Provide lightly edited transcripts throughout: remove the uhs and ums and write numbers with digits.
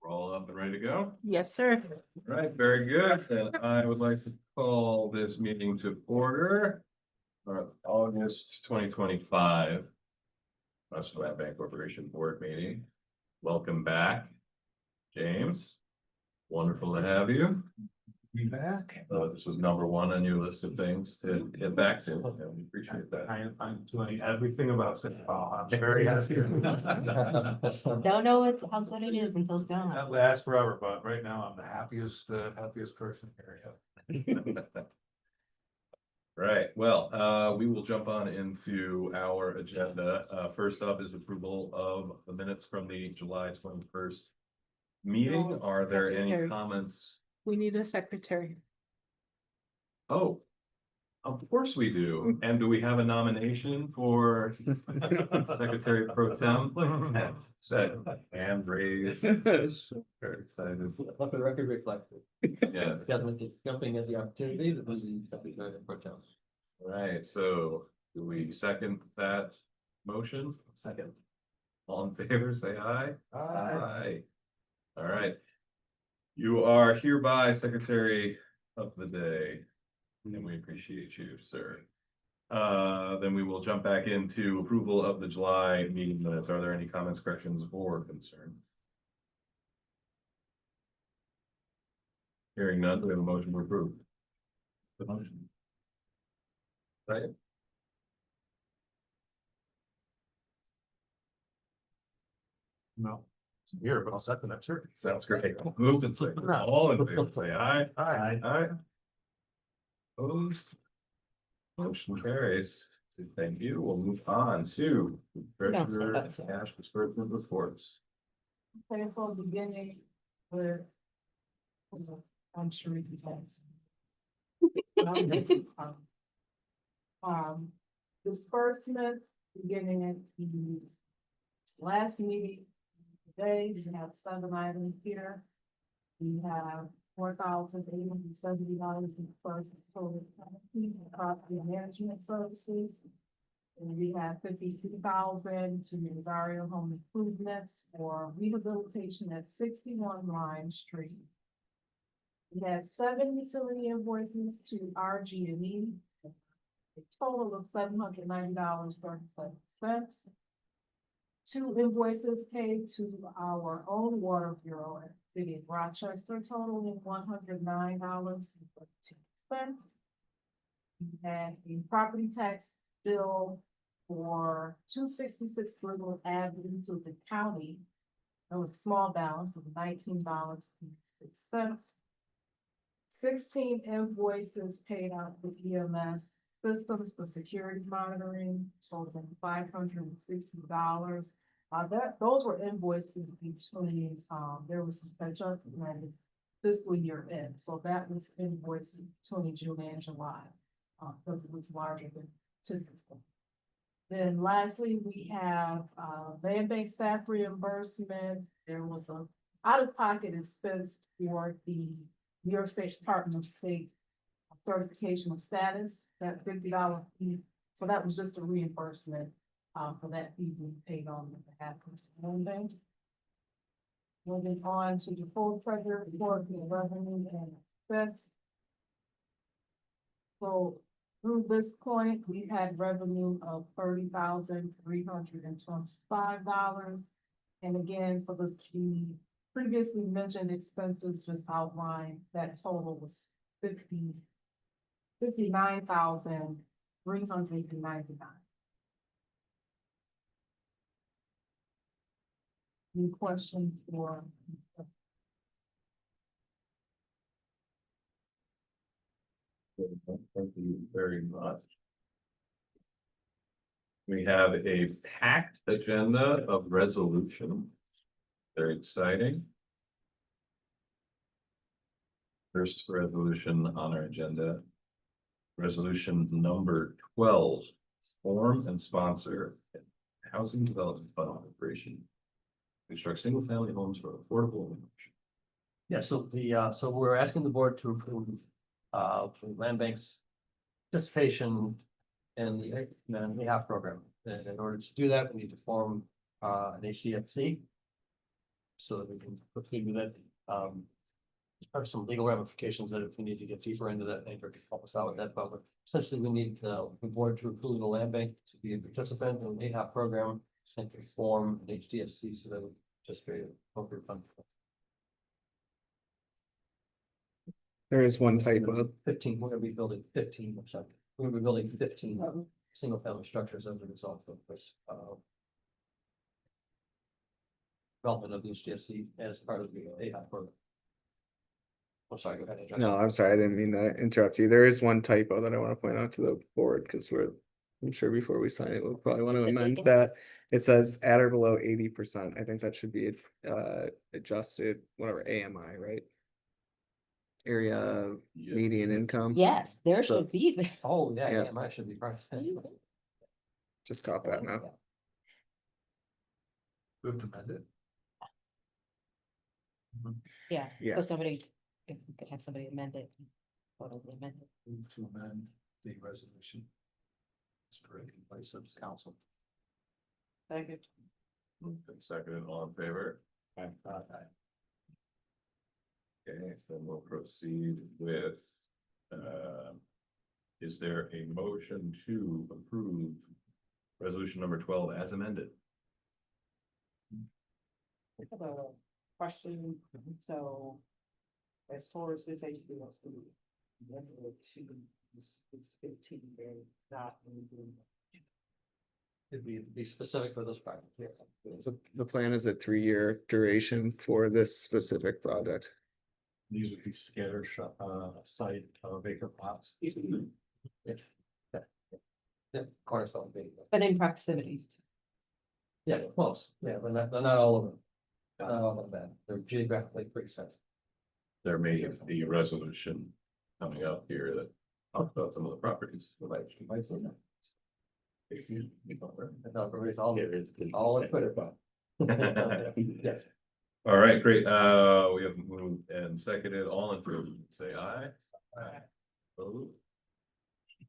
All up and ready to go? Yes, sir. All right, very good. And I would like to call this meeting to order. Our August 2025. Western Bank Corporation Board meeting. Welcome back, James. Wonderful to have you. Be back. This was number one on your list of things to get back to. And we appreciate that. I'm doing everything about City Hall. I'm very happy. Don't know how good it is until it's gone. That lasts forever, but right now I'm the happiest person here. Right, well, we will jump on into our agenda. First up is approval of the minutes from the July 21st meeting. No, Are there any secretary. comments? We need a secretary. Oh, of course we do. And do we have a nomination for Secretary Pro Tem? That hand raised. Very excited. Let the record reflect it. Yeah, Government is jumping at the opportunity to be something very important. right. So do we second that motion? Second. All in favor, say aye. Aye. Aye. All right. You are hereby Secretary of the Day, and we appreciate you, sir. Then we will jump back into approval of the July meeting minutes. Are there any comments, corrections, or concerns? Hearing none, do we have a motion to approve? The motion. Right? No, it's here, but I'll second that, sure. Sounds great. Moved and seconded. All in favor, say aye. Aye. Aye. Opposed? Motion carries. So thank you. We'll move on to treasurer that's it. cash disbursement reports. Okay, for the beginning, where I'm sure you guys. Disbursements beginning at the last meeting today, we have 7 items here. We have $4,870 in first total property management services. And we have $52,000 to Rosario Home Improvements for rehabilitation at 61 Lime Street. We had 7 utility invoices to RG&E, a total of $790.37. 2 invoices paid to our own water bureau at the City of Rochester, totaling $109.13. We had a property tax bill for 266 Brooklyn Avenue to the county. There was a small balance of $19.06. 16 invoices paid out for EMS systems for security monitoring, totaling $560. Those were invoices between, there was some catch up and fiscal year end. So that was invoices between June and July. Because it was larger than typical. Then lastly, we have land bank staff reimbursement. There was a out-of-pocket expense for the New York State Department of State certification of status, that $50 fee. So that was just a reimbursement for that fee being paid on behalf of the land bank. Moving on to the full treasurer report for revenue and expense. So through this point, we had revenue of $30,325. And again, for the previously mentioned expenses just outlined, that total was $59,399. Any questions for? Thank you very much. We have a packed agenda of resolution. Very exciting. First resolution on our agenda. Resolution number 12, form and sponsor Housing Development Fund Corporation. Construct single family homes for affordable ownership. Yeah, so we're asking the board to approve land bank's participation in the HAP program. And in order to do that, we need to form an HDFC. so that we can proceed with it. There are some legal ramifications that if we need to get deeper into that, Andrew can help us out with that, but essentially we need the board to approve the land bank to be a participant in the AHOP program and to form an HDFC so that we participate in appropriate funding. There is one typo. 15, we're gonna be building 15 or something. We're gonna be building 15 single family structures as a result of this. Development of the HDFC as part of the AHOP program. I'm sorry, go ahead. Andrew. No, I'm sorry, I didn't mean to interrupt you. There is one typo that I want to point out to the board because I'm sure before we sign it, we'll probably want to amend that. It says at or below 80%. I think that should be adjusted, whatever, AMI, right? Area Yes. median income. Yes, there So- should be. Oh, yeah, Yeah. yeah, mine should be part of it. Just caught that now. We have to amend it. Yeah, Yeah. so somebody, if we could have somebody amend it. Totally amend it. Move to amend the resolution. It's correct in place of council. Second. Moved and seconded, all in favor? Aye. Okay, then we'll proceed with, is there a motion to approve resolution number 12 as amended? I have a question, so as far as this HDFC, it's 15, they're not. It'd be specific for this project. Yeah. So the plan is a 3-year duration for this specific project. These would be scatter shot, site, vacant lots. Yeah, cornerstone big. But in proximity. Yeah, close, yeah, but not all of them. Not all of them, they're geographically pretty sensitive. There may be a resolution coming up here that talks about some of the properties. You might say that. No, everybody's all in Twitter. Yes. All right, great. We have moved and seconded. All in favor, say aye. Aye. Opposed?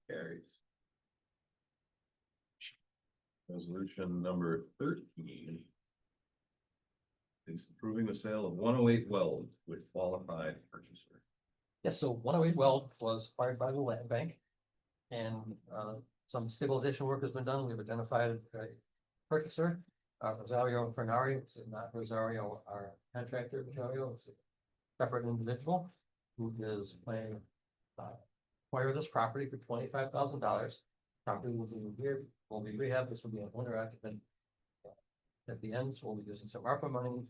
Carries. Resolution number 13. Is approving the sale of 108 Wells with qualified purchaser. Yes, so 108 Well was acquired by the land bank. And some stabilization work has been done. We've identified a purchaser, Rosario Fernari. It's not Rosario, our contractor, Rosario. It's a separate individual who is planning to acquire this property for $25,000. Property will be rehabbed. This will be an owner occupant. At the end, so we'll be using some ARPA money.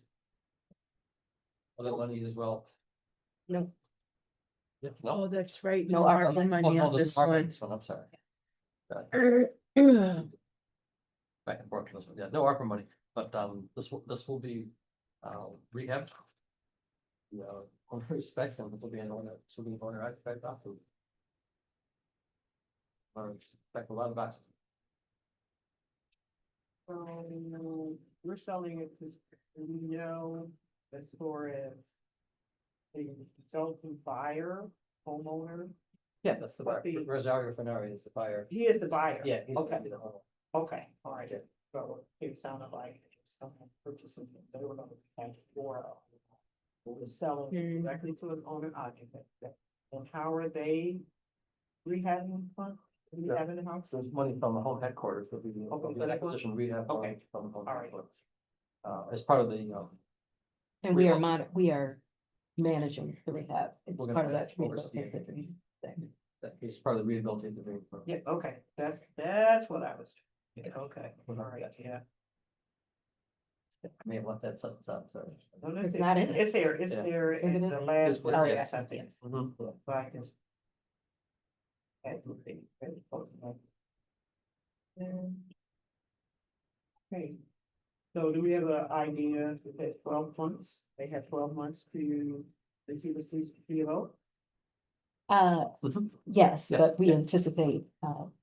Other money as well. No. Yeah, no. Oh, that's right. No No ARPA. ARPA money on there's this ARPA on one. this one, I'm sorry. Yeah. Back and forth to this one, yeah, no ARPA money, but this will be rehabbed. On respect, and this will be an owner, this will be an owner occupied property. Respect a lot of us. We're selling it to, we know, as far as a resulting buyer, homeowner, Yeah, that's the buyer, But the- Rosario Fernari is the buyer. he is the buyer. Yeah. he's Okay, gonna be the owner. okay, all right, so it sounded like someone purchasing, it. They were gonna pay for. We're selling it directly to an owner occupant, and how are they rehabbing the fund? Rehabbing the house? So it's money from the home headquarters, but we Okay, the acquisition rehab. Okay. From the home All right. headquarters. As part of the, And we are managing the rehab. It's We're part of gonna that. oversee it. rehabilitation thing. that is part of the rehabilitation. agreement. Yeah, okay, that's what I was, okay, all right, yeah. I may have left that sentence out, sorry. No, no, It's not in it. It's there, it's Yeah. there Is in it? the last It's word, Oh, yeah, yeah. something. Mhm. So I can. That would be very close enough. Okay, so do we have an idea that 12 months, they have 12 months to receive a CBO? Yes, Yes, but we yes. anticipate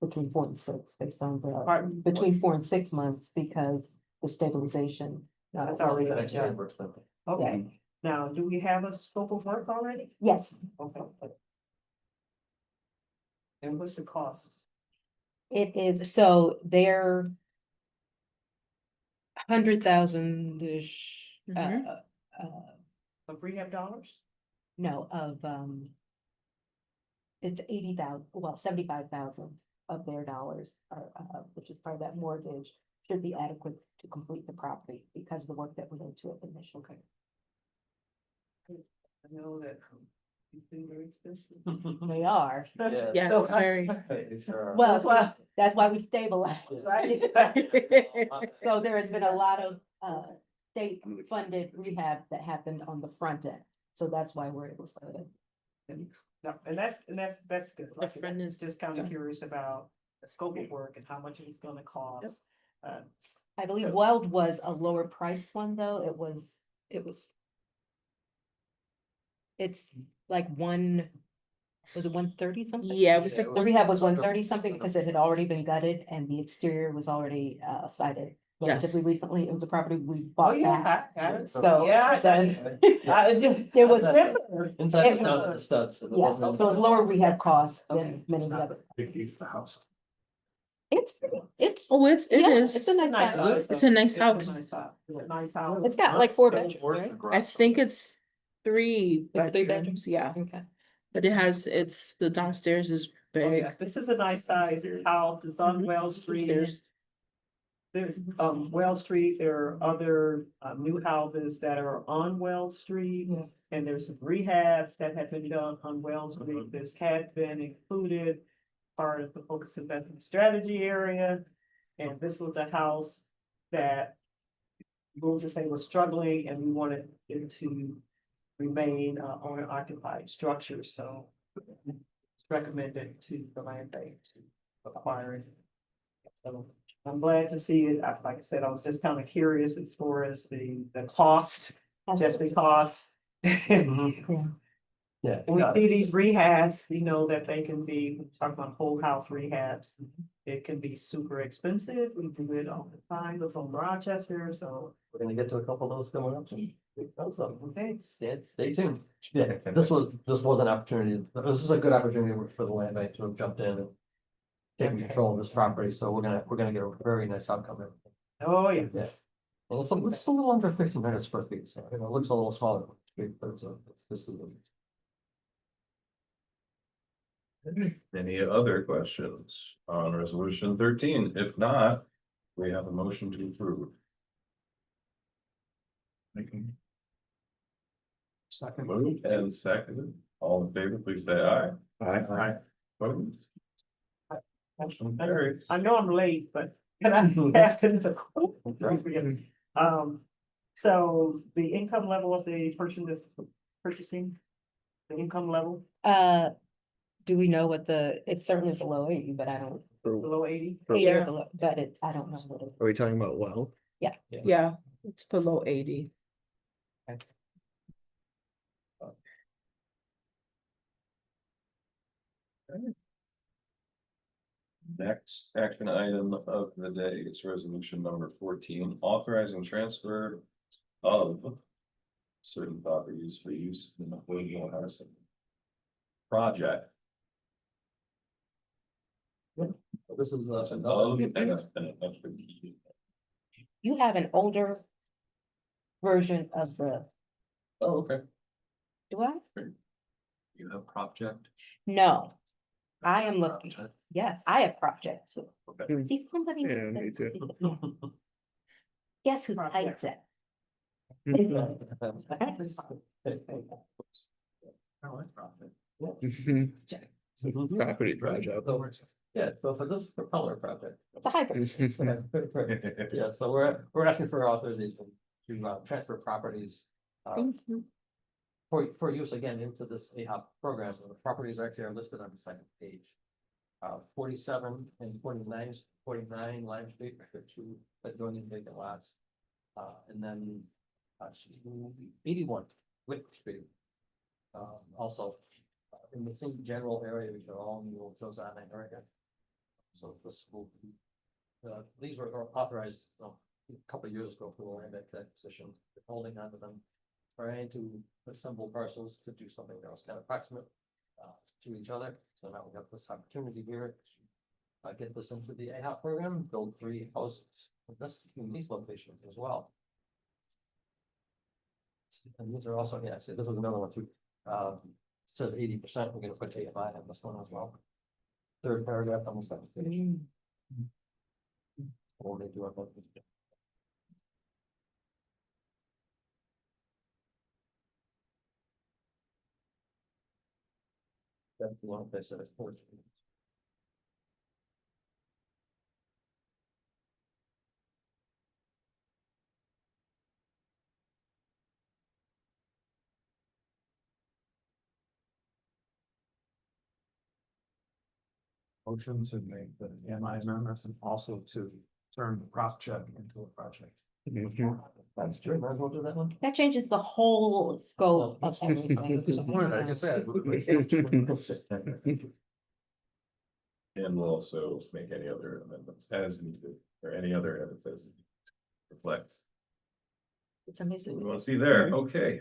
between 4 and 6 based on the, Pardon? between 4 and 6 months because the stabilization. That's already alwaady- That's how it works, but- Okay, now, do we have a scope of work already? Yes, Okay. And what's the cost? it is, so they're 100,000-ish, Mhm. Of rehab dollars? no, of, it's 80,000, well, 75,000 of their dollars, which is part of that mortgage, should be adequate to complete the property because of the work that went into it initially. I know that these things are expensive. They are. Yeah, So, very. Well, That's why- that's why we stabilize. Right? So there has been a lot of state funded rehab that happened on the front end. So that's why we're able to say that. No, and that's good. Like, The friend is just kind of curious about the scope of work and how much it's gonna cost. I believe So- Weld was a lower priced one, though. It's like was it 130 something? Yeah, it was like The rehab was 130 something because it had already been gutted and the exterior was already sided. Relatively Yes. recently, it was a property we Oh, bought yeah, back. I got it. So Yeah, then There was- Inside It the was- studs. So there yeah, wasn't- so it's lower rehab costs Okay. than many of the other. Big huge house. It's, Oh, it's yeah, is. it's a nice house. It's a nice It's a house. nice house. It's a nice house. It's got like 4 bedrooms, right? I think it's 3 It's 3 bedrooms, bedrooms? yeah, Okay. but it's the downstairs is Oh, big. yeah, this is a nice size house. It's on Wells Street. There's Wells Street, there are other new houses that are on Wells Street. Yeah. And there's some rehabs that have been done on Wells Street. This had been included part of the focus investment strategy area. And this was a house that we'll just say was struggling and we wanted it to remain owner occupied structure, so it's recommended to the land bank to acquire it. So I'm glad to see it. Like I said, I was just kind of curious as far as the cost, just because. Yeah. We see these rehabs, you know, that they can be, talking about whole house rehabs. It can be super expensive. We do it all the time from Rochester, so. We're gonna get to a couple of those coming up. Okay. Stay tuned. Yeah, this was an opportunity. This was a good opportunity for the land bank to have jumped in and taken control of this property. So we're gonna get a very nice outcome. Oh, yeah. Yeah. And it's a little under 1,500 square feet, so it looks a little smaller, but this is. Any other questions on resolution 13? If not, we have a motion to approve. Second. Moved and seconded. All in favor, please say aye. Aye. Opposed? Motion carried. I know I'm late, but can I ask another question? So the income level of the person that's purchasing, the income level Do we know what it's certainly below 80, but I don't, below 80? 80 or Yeah. below, but I don't know what it. Are we talking about well? Yeah, it's below 80. Next action item of the day is resolution number 14, authorizing transfer of certain properties for use in the affordable housing project. This is You have an older version of the, Oh, okay. do I? You have project. No. I am looking, yes, I have projects. too. Okay. See, somebody. Yeah, needs me to- too. Guess who typed it? Property project. Yeah, so for this propeller project. It's a hybrid. Yeah, so we're asking for authorization to transfer properties. Thank you. For use again into this AHOP program. So the properties actually are listed on the second page. 47 and 49 Lime Street, are two adjoining vacant lots. And then 81 Wick Street. Also in the same general area, which are all new Josiah area. So this will be, these were authorized a couple of years ago for the land acquisition, holding on to them. Trying to assemble parcels to do something that was kind of approximate to each other. So now we have this opportunity here to get this into the AHOP program, build 3 houses in these locations as well. And these are also, yes, this is another one too. Says 80%, we're gonna put AMI on this one as well. Third paragraph on the second page. Or they do it like this. That's the one place that it's. Motion to make the MI amendments and also to turn the prop check into a project. Mhm. That's true, might as well do that one. That changes the whole scope of everything. Disappointed, like I said. And we'll also make any other amendments as needed, or any other amendments as needed. Reflect. It's We amazing. want to see there. Okay,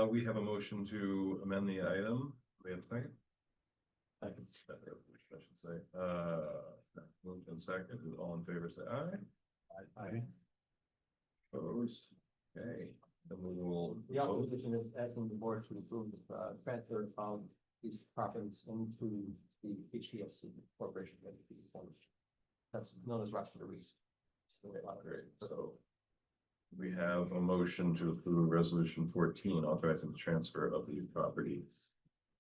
we have a motion to amend the item. We have a second? I should say, moved and second, all in favor, say aye. Opposed, okay, then we will. The opposition is asking the board to approve the transfer of these properties into the HDFC corporation. That's known as Rush to Reese. So we have a motion to approve resolution 14 authorizing the transfer of these properties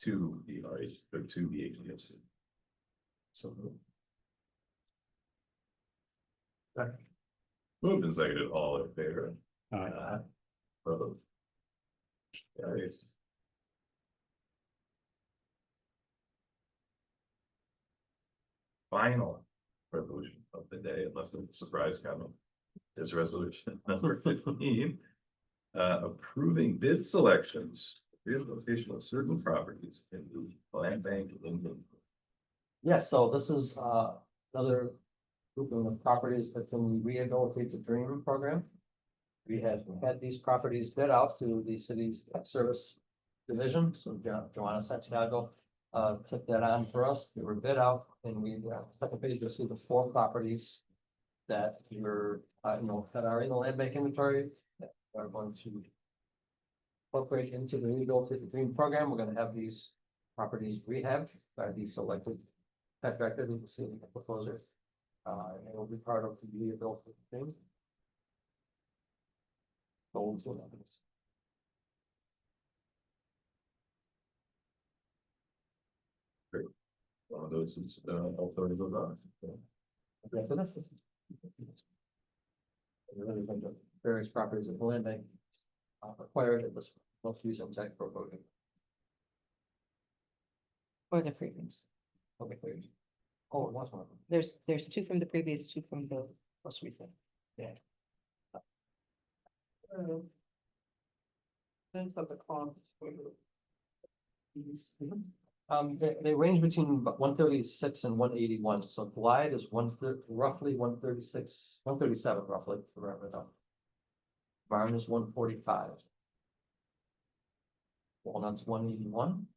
to the RH or to the HDFC. So moved and seconded, all in favor. Opposed. Carries. Final resolution of the day, unless there's a surprise comment, is resolution number 15. Approving bid selections, relocation of certain properties in the land bank in England. Yes, so this is another group of properties that's in the Rehabilitate the Dream program. We have had these properties bid out to the city's tech service division, so Joanna Santiago took that on for us. They were bid out, and we second page, you'll see the 4 properties that were that are in the land bank inventory that are going to incorporate into the Rehabilitate the Dream program. We're going to have these properties rehabbed by the selected contractor, the city proposer. And it will be part of the Rehabilitate the Dream. Goals and others. One of those is authority goes on. Okay, so that's. Various properties of the land bank acquired in this most recent tech program. Or the previous. Okay, great. Oh, it was one of them. There's 2 from the previous, 2 from the most recent. Depends on the cost for these. They range between about 136 and 181, so Glide is roughly 136, 137 roughly, around that. Barn is 145. Walnut's 181.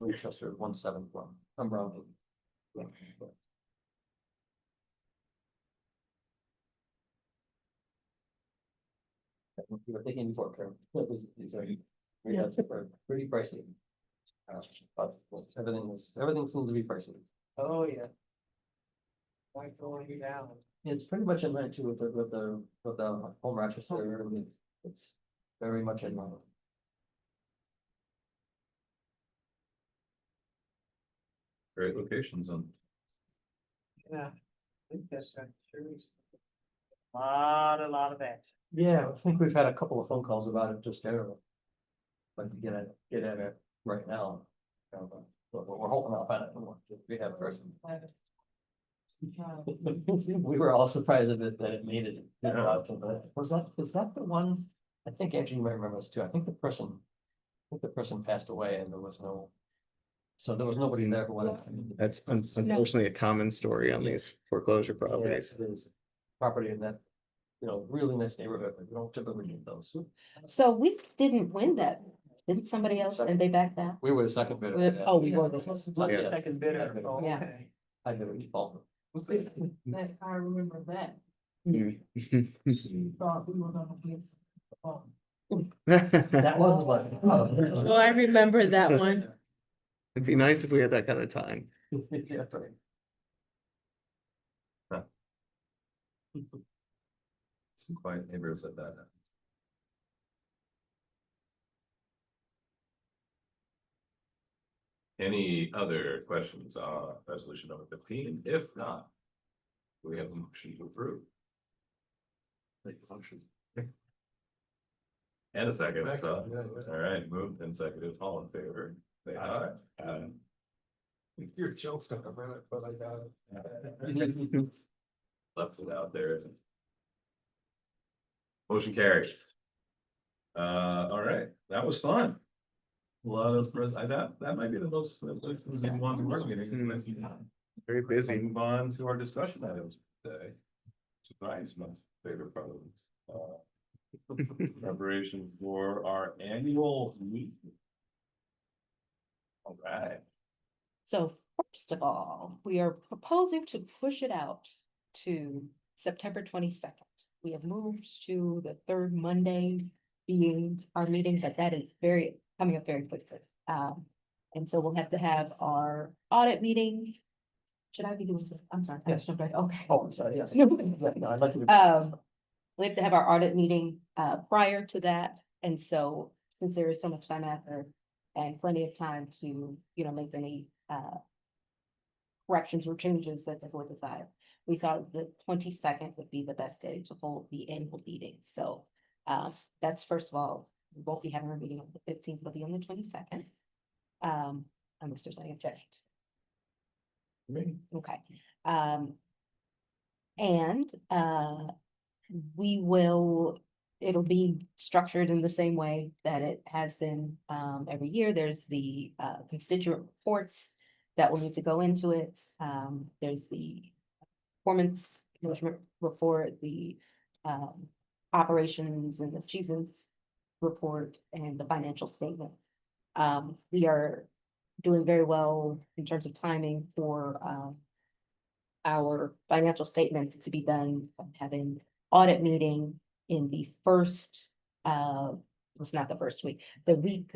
Winchester 171, I'm rounding. We were thinking before, Karen. These are pretty pricey. But everything seems to be pricey. Oh, yeah. Why going down? It's pretty much in line too with the home Rochester. I mean, it's very much in line. Great locations on. Yeah. I think that's right. Sure is. A lot of action. Yeah, I think we've had a couple of phone calls about it just there. Like to get at it right now. But we're hoping I'll find it. We have first. We were all surprised that it made it. But was that the one? I think Angie, you might remember this too. I think the person passed away and there was no. So there was nobody there who wanted. That's unfortunately a common story on these foreclosure properties. It is property in that, really nice neighborhood, but we don't typically get those. So we didn't win that. Didn't somebody else, and they backed that? We were the second bidder. Oh, we were the Yeah. Second bidder. Yeah. Okay. I did it default. That, I remember that. Mhm. Thought we were gonna get. That was like. Oh, I remember that one. It'd be nice if we had that kind of time. Yeah, right. Some quiet neighbors at that. Any other questions on resolution number 15? If not, we have a motion to approve. Make a motion. And a second, so, Yeah, yeah. all right, moved and seconded, all in favor, say aye. You're joking a minute, but I got it. Left it out there. Motion carried. All right, that was fun. A lot of, that might be the most, one work meeting. Very busy. Move on to our discussion items today. Nice, my favorite part of this. Preparation for our annual meeting. All right. So first of all, we are proposing to push it out to September 22nd. We have moved to the third Monday being our meeting, but that is coming up very quickly. And so we'll have to have our audit meeting. Should I be doing, I'm sorry. I Yes. jumped right- Okay. Oh, I'm sorry, yes. No. No, I'd like to. We have to have our audit meeting prior to that, and so since there is so much time after and plenty of time to, make any corrections or changes that the board decide, we thought the 22nd would be the best day to hold the annual meeting. So that's first of all, we won't be having a meeting on the 15th, it'll be on the 22nd. Unless there's any objections. Okay. And it'll be structured in the same way that it has been every year. There's the constituent reports that will need to go into it. There's the performance management report, the operations and achievements report, and the financial statement. We are doing very well in terms of timing for our financial statements to be done, having audit meeting in the first, it's not the first week, the week,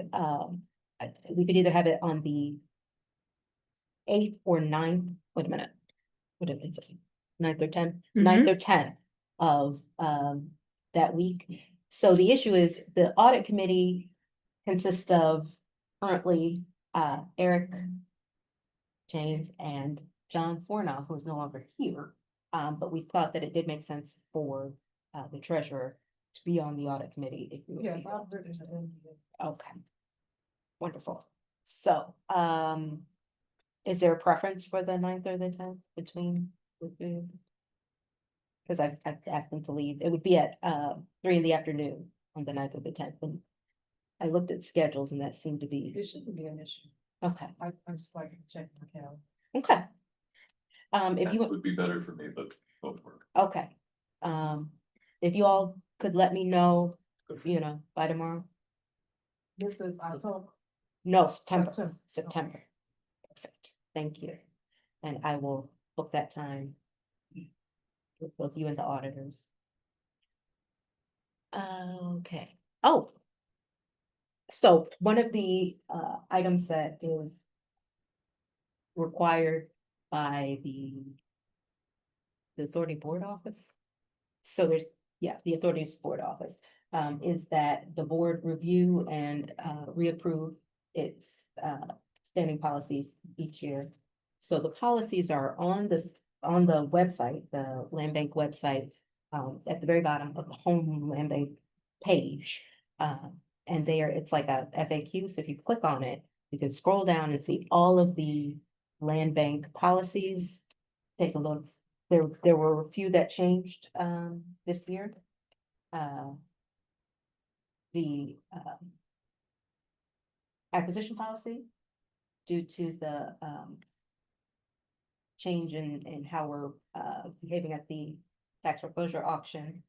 we could either have it on the 8th or 9th, wait a minute. What did it say? 9th or 10th? 9th or 10th of that week. So the issue is the audit committee consists of currently Eric, James, and John Fornoff, who is no longer here. But we thought that it did make sense for the treasurer to be on the audit committee. If you would Yes, be- I've written it in. Okay. Wonderful. So, is there a preference for the 9th or the 10th between the two? Because I've asked them to leave. It would be at 3 in the afternoon on the 9th or the 10th. And I looked at schedules and that seemed to be, It shouldn't be an issue. okay, I just like to check my calendar. okay. If That you, would be better for me, but both work. okay. If you all could let me know, by tomorrow. This is October. No, September. September. September. Perfect, thank you. And I will book that time with both you and the auditors. Okay, oh. So one of the items that is required by the authority board office. So there's, the authorities board office, is that the board review and reapprove its standing policies each year. So the policies are on the website, the land bank website, at the very bottom of the home land bank page. And it's like a FAQ, so if you click on it, you can scroll down and see all of the land bank policies. Take a look. There were a few that changed this year. The acquisition policy, due to the change in how we're behaving at the tax foreclosure auction.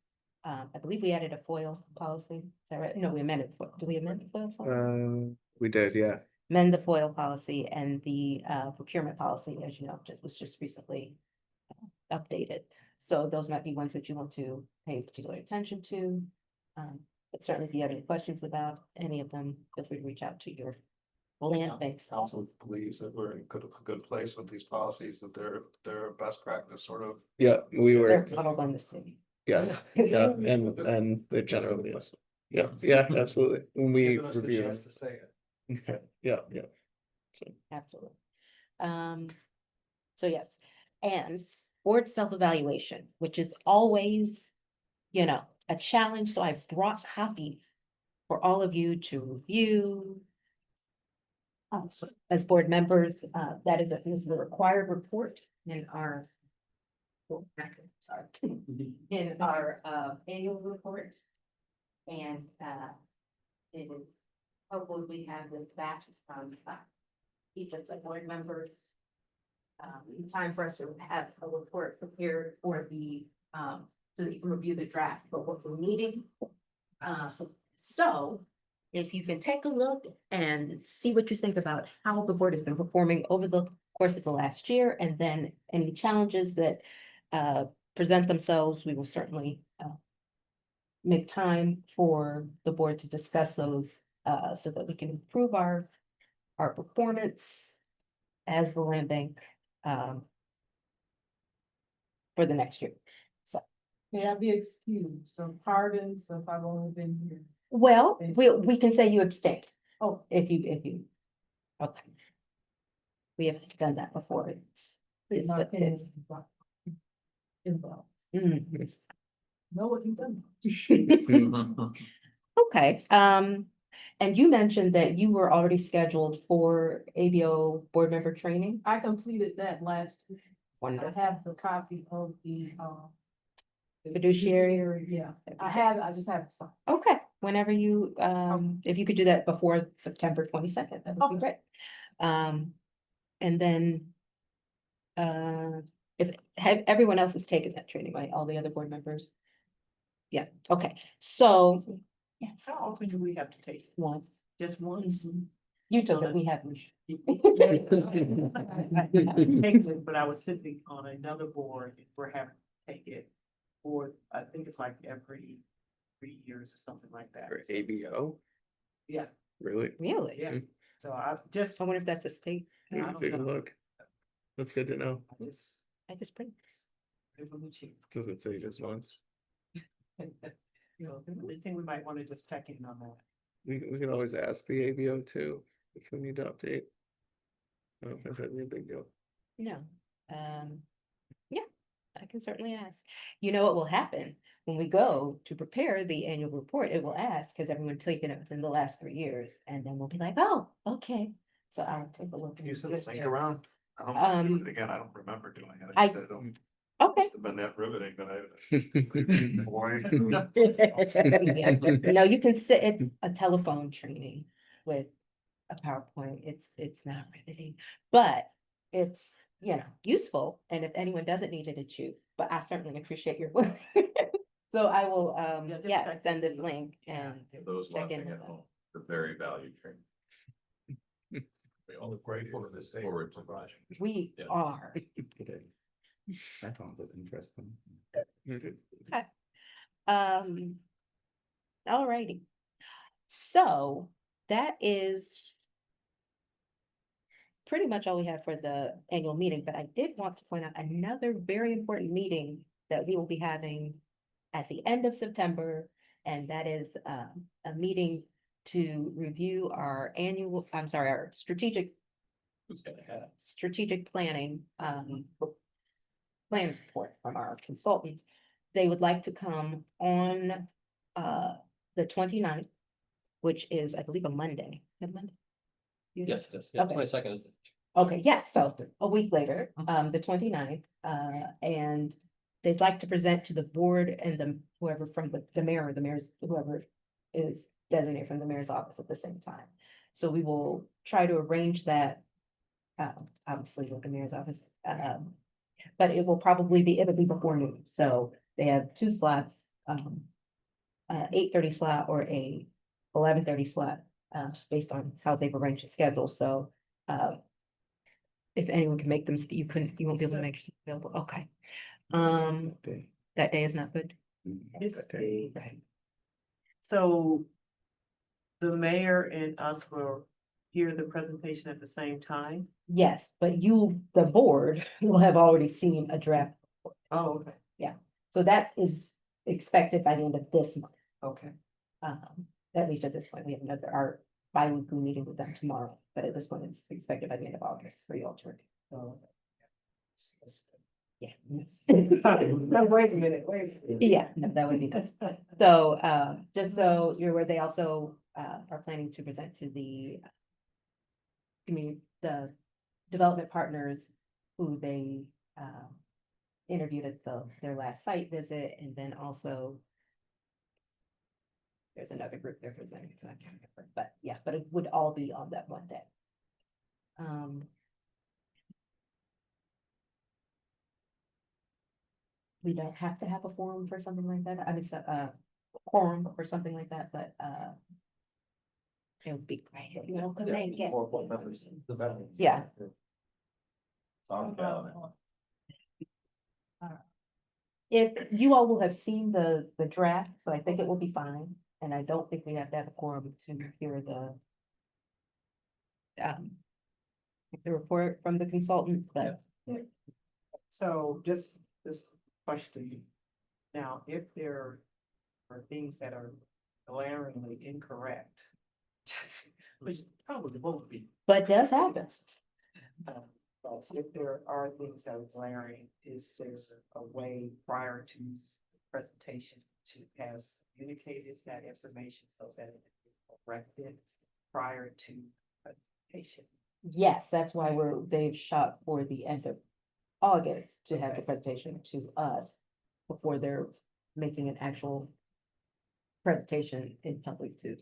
I believe we added a FOIL policy. Is that right? No, we amended. Do we amend the FOIL policy? We did, yeah. Amend the FOIL policy, and the procurement policy, as you know, was just recently updated. So those might be ones that you want to pay particular attention to. But certainly if you have any questions about any of them, feel free to reach out to your land bank. Also believes that we're in a good place with these policies, that they're best practice sort of. Yeah, we They're were, modeled on the city. yes, yeah, and they're generally, yes. Yeah, yeah, absolutely. When we Giving us the review chance to say it. them. Yeah, yeah. Absolutely. So yes, and board self-evaluation, which is always, a challenge. So I've brought copies for all of you to review. As board members, this is the required report in our. Sorry, in our annual report. And it is hopefully we have this back from each of the board members. Time for us to have a report prepared for the so that you can review the draft, but what we're needing. So if you can take a look and see what you think about how the board has been performing over the course of the last year, and then any challenges that present themselves, we will certainly make time for the board to discuss those so that we can improve our performance as the land bank for the next year. So, May I be excused from pardons if I've only been here? well, we can say you abstained. Oh. If you, okay. We have done that before. It's Not what it is. involved. Mhm. Know what you've done. Okay, and you mentioned that you were already scheduled for ABO board member training. I completed that last week. I Wonderful. have the copy of the Fiduciary. yeah, I just have to sign. Okay, whenever you, if you could do that before September 22nd, that would be great. And then, if everyone else has taken that training, right? All the other board members? Yeah, okay, so. Yes, How often do we have to take? once. Just once? You took it, we haven't. Taken it, but I was sitting on another board, and we're having to take it. Or I think it's like every 3 years or something like that. Or ABO, Yeah, really? Really? yeah. So I just, I wonder if that's a state. We I can don't take a know. look. That's good to know. I just, I just print this. it will be cheap. Does it say just once? You know, I think we might want to just check in on that. We can always ask the ABO too, if we need to update. I don't think that'd be a big deal. No, yeah, I can certainly ask. You know what will happen when we go to prepare the annual report? It will ask, has everyone taken it within the last 3 years? And then we'll be like, oh, okay. So I'll take a look. Can you and send the just thing check. around? I don't want to do Um, it again. I don't remember doing it. I- just said, "Oh, Okay. must have been that riveting that I. Boy. Yeah. No, you can sit, it's a telephone training with a PowerPoint. It's not riveting, but it's, useful. And if anyone doesn't need it, it's you, but I certainly appreciate your work. So I will, Yeah, just yes, check send to this see. link and Those check in watching with at them. home, the very valued training. We all grateful to this day. Forward to project. We Yes. are. I found it interesting. Alrighty. So that is pretty much all we have for the annual meeting, but I did want to point out another very important meeting that we will be having at the end of September, and that is a meeting to review our strategic Who's gonna have? strategic planning plan report from our consultant. They would like to come on the 29th, which is, I believe, a Monday. Is it Monday? Yes, yes, yeah, Okay. 22nd is. Okay, yes, so a week later, the 29th, and they'd like to present to the board and whoever from the mayor, or the mayor's, whoever is designated from the mayor's office at the same time. So we will try to arrange that, obviously with the mayor's office, but it'll be before noon, so they have 2 slots, 8:30 slot or a 11:30 slot, based on how they've arranged the schedule, so, if anyone can make them, you won't be able to make it available, okay. That day is not good. This Okay. day. Okay. So the mayor and us will hear the presentation at the same time? Yes, but you, the board, will have already seen a draft. Oh, okay, So that is expected by the end of this month. okay. At least at this point, we have another, our bi-weekly meeting with them tomorrow, but at this point, it's expected by the end of August for you all to review. Oh. Yeah. No, wait a minute, wait. a minute. Yeah, no, that would be good. So, just so you're aware, they also, are planning to present to the the development partners who they, interviewed at their last site visit, and then also there's another group they're presenting to, I can't remember, but yeah, but it would all be on that one day. We don't have to have a forum for something like that, I mean, quorum or something like that, but, it would be great if you all could make it. More board members, the better. Yeah. It's on the calendar. If you all will have seen the draft, so I think it will be fine, and I don't think we have to have a quorum to hear the report from the consultant, but So just this question. Now, if there are things that are glaringly incorrect, which probably won't be. but does happen. But if there are things that are glaring, is there a way prior to the presentation to have communicated that information so that it can be corrected prior to presentation? Yes, that's why they've shot for the end of August to have the presentation to us before they're making an actual presentation in public to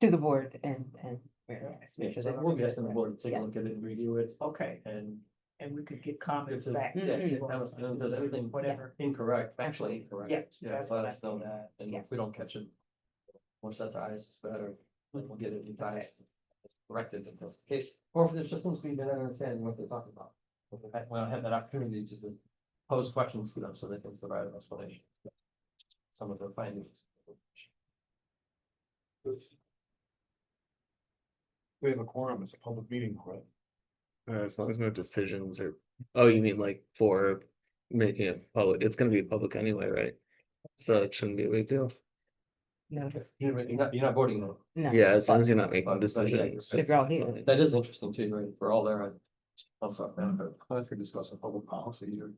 the board and. make sure So that- we'll be asking the board to take a Yeah. look at it and review it, Okay, and and we could get if comments there's, back. yeah, if there's anything Whatever. incorrect, factually incorrect. Yeah, Yeah, that's let what us know that, and if we don't catch it. One set of eyes, it's better, we'll get it revised, corrected if that's the case, or if there's just things we didn't understand what they're talking about. When I have that opportunity to pose questions to them so they can provide an explanation. Some of their findings. We have a quorum, it's a public meeting, right? As long as no decisions or, oh, you mean like for making it public, it's gonna be public anyway, right? So it shouldn't be a big deal. No, You're not voting on no. Yeah, as long but as you're not making but- decisions. If you're all here. it. That is interesting too, right? We're all there. I'm sorry, I think discussing public policy or.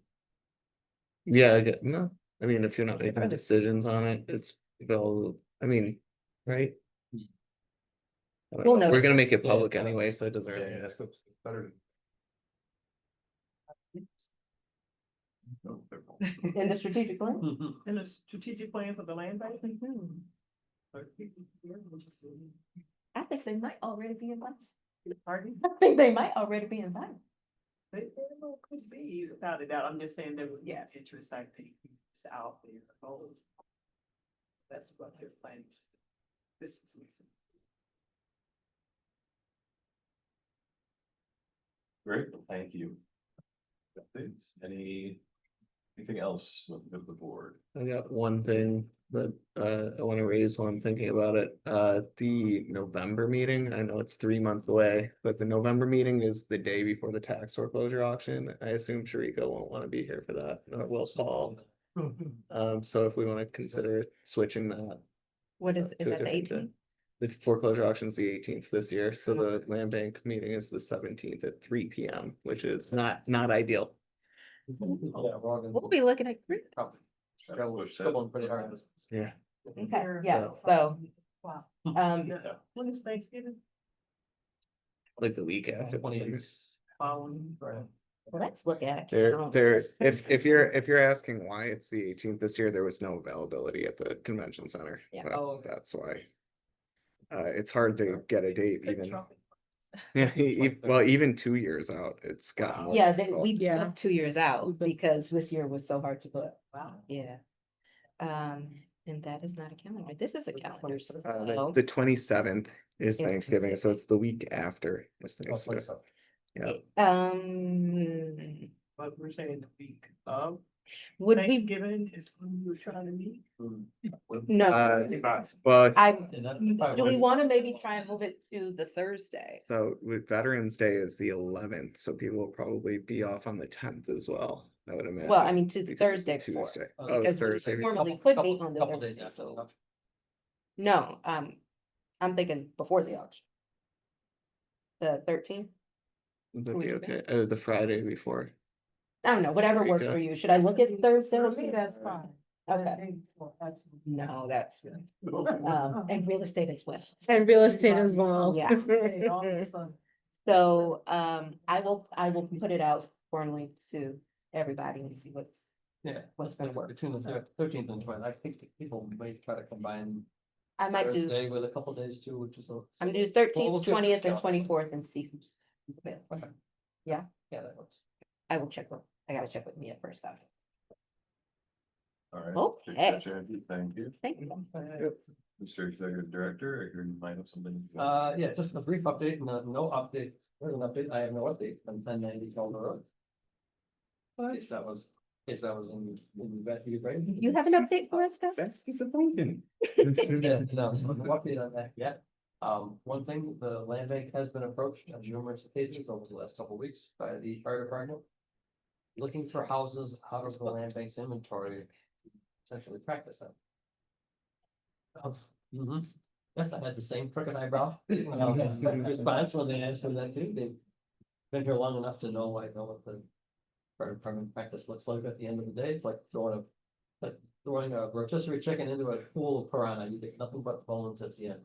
Yeah, no, I mean, if you're not making decisions on it, it's, well, I mean, right? I don't We'll know. We're notice gonna it. make it Yeah, public yeah. anyway, so it doesn't Yeah, really. yeah, that's good, better. No, they're both- In the strategic plan? In the strategic plan for the land bank? I think they might already be invited. Pardon? I think they might already be invited. They very well could be, without a doubt, I'm just saying there would be Yes. interest, I think, it's out there. Oh, that's what they're planning. This is recent. Great, well, thank you. Anything else with the board? I got one thing that I want to raise while I'm thinking about it. The November meeting, I know it's 3 months away, but the November meeting is the day before the tax foreclosure auction. I assume Sharika won't want to be here for that, nor will Paul. So if we want to consider switching that. What is to a that the different day. 18th? The foreclosure auction is the 18th this year, so the land bank meeting is the 17th at 3 p.m., which is not ideal. Yeah, we're all gonna- We'll be looking at. Probably. Struggling pretty hard. Yeah. Okay, yeah, so, Wow. When is Thanksgiving? Like the week after. 20th. Following. let's look at. it. There, if you're asking why it's the 18th this year, there was no availability at the convention center. Yeah. That's why. It's hard to get a date even. Yeah, well, even 2 years out, it's gotten. more Yeah, difficult. we Yeah. booked 2 years out because this year was so hard to book. Wow. Yeah. And that is not a calendar. This is a calendar. The 27th is Is Thanksgiving, so it's the week after is Thanksgiving. Yeah. Um, But we're saying the week of, Would we, Thanksgiving is when you were trying to meet. no, Well, I, And that's do probably- we want to maybe try and move it to the Thursday? so with Veterans Day is the 11th, so people will probably be off on the 10th as well, I would imagine. Well, I mean, to the because it's a Thursday before. Tuesday. Oh, Oh, Because we Thursday. normally Couple- could meet on the couple days Thursday, after. so. No, I'm thinking before the auction. The 13th? Would that we be do okay? The Friday before. I don't know, whatever works for you. Should I look at Thursday? For me, that's fine. Okay. That day before, absolutely. No, that's, and real estate as well. And real estate as well. Yeah. Okay, all of a sudden. So, I will put it out formally to everybody and see what's What's gonna work. between the 13th and 20th? I think people may try to combine I might do, Thursday with a couple days too, which is. I'm gonna do we'll 13th, see what 20th and counts. 24th and see who's available. Okay. Yeah. Yeah, that works. I will check with, I gotta check with Mia first after. All right. Okay. Appreciate you. Thank you. Thank you. Mr. Executive Director, I heard you might have something. to say. Yeah, just a brief update, no update, there's an update, I have no update on 1090 Calder Road. If that was in that, you right? You have an update for us, Gus? That's disappointing. Yeah, no, so no update on that yet. One thing, the land bank has been approached on numerous occasions over the last couple of weeks by the fire department. Looking for houses out of the land bank's inventory, essentially practice that. Yes, I had the same crooked eyebrow. Response when they asked me that too, they've been here long enough to know, I know what the fire department practice looks like at the end of the day, it's like throwing a rotisserie chicken into a pool of piranha, you get nothing but bones at the end.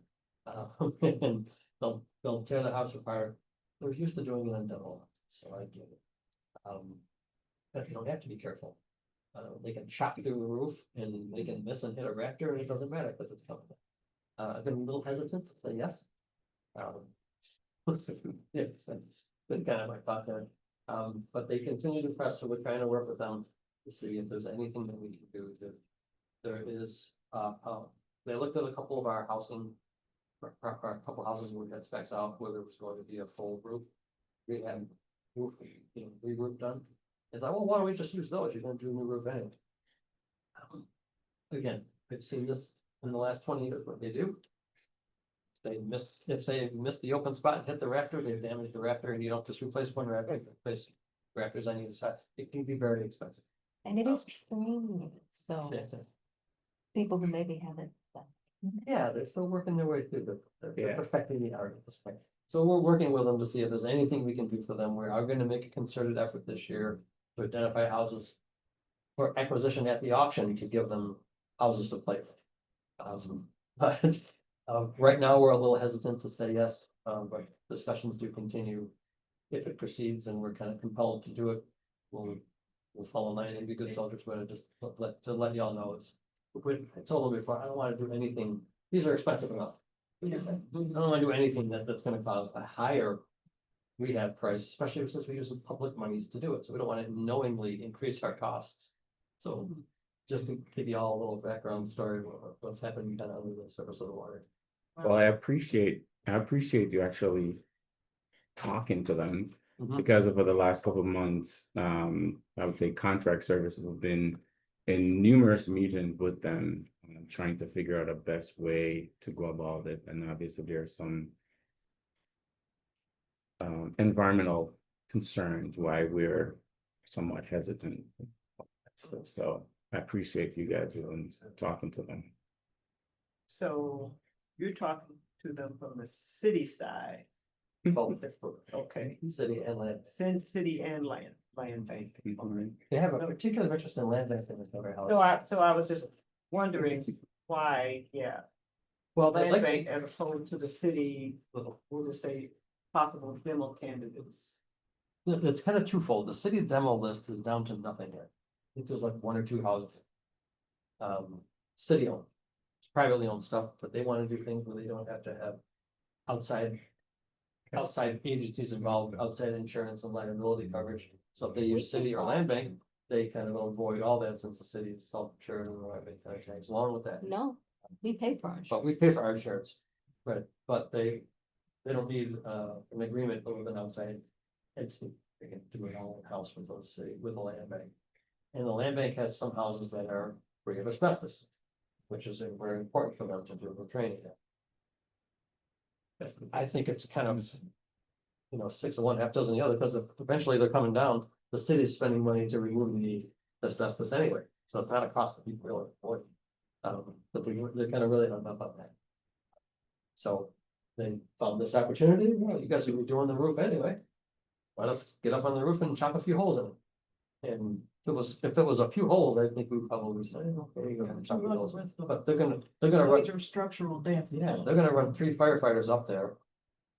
And they'll tear the house apart, they're used to doing it on demo, so I get it. But you don't have to be careful. They can chop through the roof and they can miss and hit a rafter and it doesn't matter because it's coming. I've been a little hesitant to say yes. It's been kind of my thought there. But they continue to press, so we're trying to work with them to see if there's anything that we can do to. There is, they looked at a couple of our housing. A couple houses where we had specs out, where there was going to be a full roof. We had roof, re-roof done. It's like, well, why don't we just use those? You're gonna do a new roof anyway. Again, I've seen this in the last 20 years, what they do. If they miss the open spot and hit the rafter, they've damaged the rafter and you don't just replace one rafter, you replace rafters on either side. It can be very expensive. And it is training, so people who maybe haven't. Yeah, they're still working their way through they're Yeah. perfecting the art at this point. So we're working with them to see if there's anything we can do for them. We are gonna make a concerted effort this year to identify houses. For acquisition at the auction to give them houses to play with. But right now, we're a little hesitant to say yes, but discussions do continue. If it proceeds and we're kind of compelled to do it, we'll follow line and be good soldiers, but just let y'all know it's. I told them before, I don't want to do anything, these are expensive enough. I don't want to do anything that's gonna cause a higher rehab price, especially since we use public monies to do it, so we don't want to knowingly increase our costs. So just to give you all a little background story of what's happening down under the surface of the water. Well, I appreciate you actually talking to them because over the last couple of months, I would say contract services have been in numerous meetings with them, trying to figure out a best way to go about it. And obviously there are some environmental concerns why we're somewhat hesitant. So I appreciate you guys talking to them. So you're talking to them from the city side. Both Okay, city and land. city and land bank. Mhm. They have a particular interest in land bank things over So house. I was just wondering why, yeah, Well, they land like, bank as opposed to the city, we'll just say possible demo candidates. it's kind of twofold. The city demo list is down to nothing here. I think there's like one or two houses. City owned, it's privately owned stuff, but they want to do things where they don't have to have outside agencies involved, outside insurance and liability coverage. So if they use city or land bank, they kind of avoid all that since the city is self-insured and whatever kind of tags along with that. No, we pay for ours. But we pay for our insurance, right? But they don't need an agreement with an outside entity. They can do it all in house with the city, with the land bank. And the land bank has some houses that are free of asbestos, which is very important for them to do the training. I think it's kind of, 6 of one, half dozen the other, because eventually they're coming down, the city's spending money to remove the asbestos anyway, so it's not a cost that people really avoid. But they're kind of really hung up on that. So they found this opportunity, well, you guys are doing the roof anyway. Let us get up on the roof and chop a few holes in it. And if it was a few holes, I think we would probably say, okay, you're gonna chop the holes, but they're gonna run. Major structural damage. Yeah, they're gonna run 3 firefighters up there.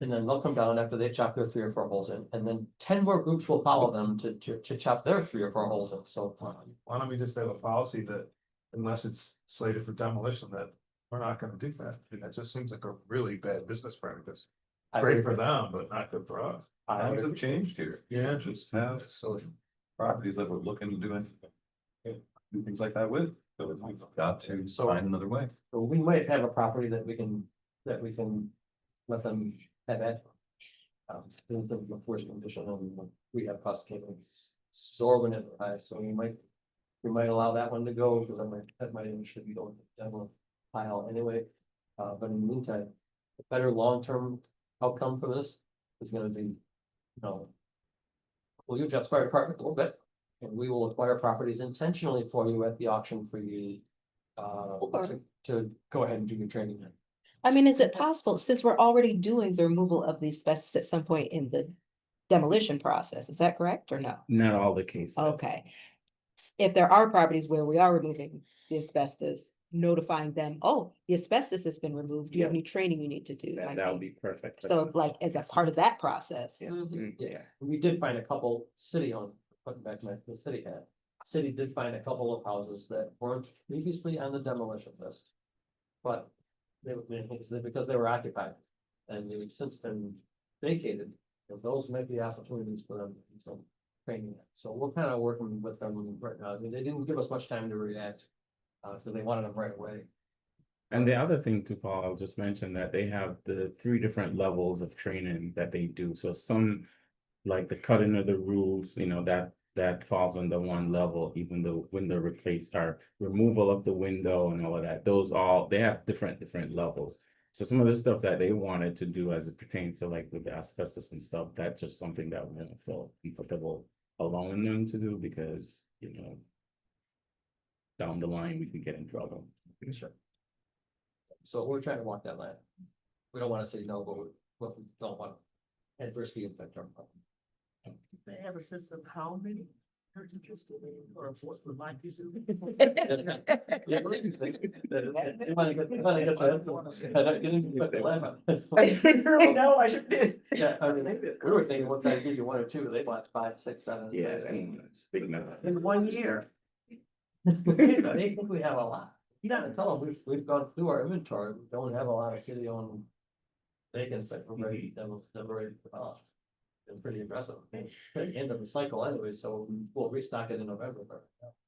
And then they'll come down after they chop their 3 or 4 holes in, and then 10 more groups will follow them to chop their 3 or 4 holes in, so. Why don't we just have a policy that unless it's slated for demolition, that we're not gonna do that? That just seems like a really bad business practice. I Great would- for them, but not good for us. I Times would- have changed here. Yeah. Just have So properties that we're looking to do things like that with, so we've got to So- find another way. So we might have a property that we can let them have at. In the first condition, and we have cost savings absorbing it, so we might allow that one to go, because that might initially be going to the demo pile anyway. But in the meantime, the better long-term outcome for this is gonna be, we'll use Jeff's fire department a little bit, and we will acquire properties intentionally for you at the auction for you. To go ahead and do your training. I mean, is it possible, since we're already doing the removal of the asbestos at some point in the demolition process, is that correct or no? Not all the cases. Okay. If there are properties where we are removing the asbestos, notifying them, oh, the asbestos has been removed, do you have any training you need to do? That would be perfect. So like, as a part of that process. Yeah, we did find a couple city-owned, putting back the city had. City did find a couple of houses that weren't previously on the demolition list. But because they were occupied and they've since been vacated, and those might be opportunities for them to do some training. So we're kind of working with them right now. I mean, they didn't give us much time to react. So they wanted them right away. And the other thing too, Paul, I'll just mention that they have the 3 different levels of training that they do. So some, like the cutting of the roofs, that falls under one level, even the window replace or removal of the window and all of that. They have different levels. So some of the stuff that they wanted to do as it pertains to like with the asbestos and stuff, that's just something that we don't feel comfortable allowing them to do because, down the line, we could get in trouble. Sure. So we're trying to walk that line. We don't want to say no, but we don't want to adversely affect our property. they have a sense of how many are interested in or what would like to do. Yeah, what do you think? You wanna get the- No, I should. Yeah, I mean, we were thinking one time give you 1 or 2, they bought 5, 6, 7. Yeah, it's big enough. In 1 year. They think we have a lot. You gotta tell them, we've gone through our inventory, we don't have a lot of city-owned vacants that we're ready, that we're ready to develop. Been pretty aggressive, at the end of the cycle anyway, so we'll restock it in November.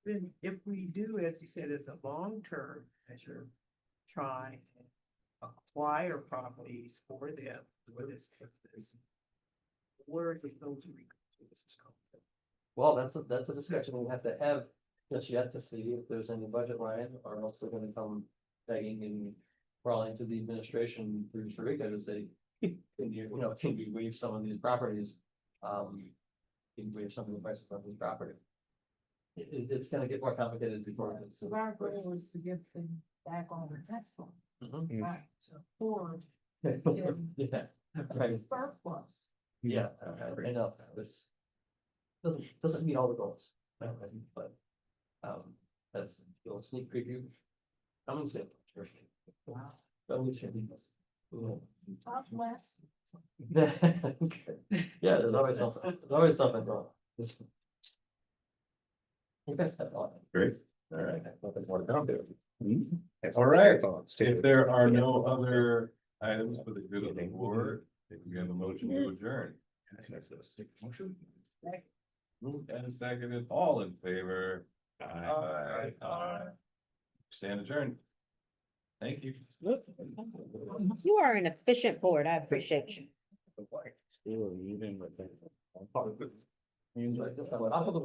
Then if we do, as you said, as a long-term measure, try and acquire properties for them, for this purpose. Where did those resources come from? Well, that's a discussion we'll have to have just yet to see if there's any budget line, or else they're gonna come begging and crawling to the administration through Sharika to say, can you waive some of these properties? Can you waive some of the prices of these property? It's gonna get more complicated before it's. So our goal was to get them back on the tax form, Mhm. right, to afford Yeah, right, surplus. yeah, I know, it's. Doesn't meet all the goals, but. That's a little sneak preview. Coming soon. Wow. Coming soon. Top class. Yeah, there's always something wrong. You guys have all. Great. All right. Nothing more to come to. That's All what right. their thoughts too. If there are no other items for the good of the board, I think we have a motion to adjourn. Motion. Moved and seconded, all in favor? Aye. Stand adjourned. Thank you. You are an efficient board, I appreciate you. Still even with that. I'll put the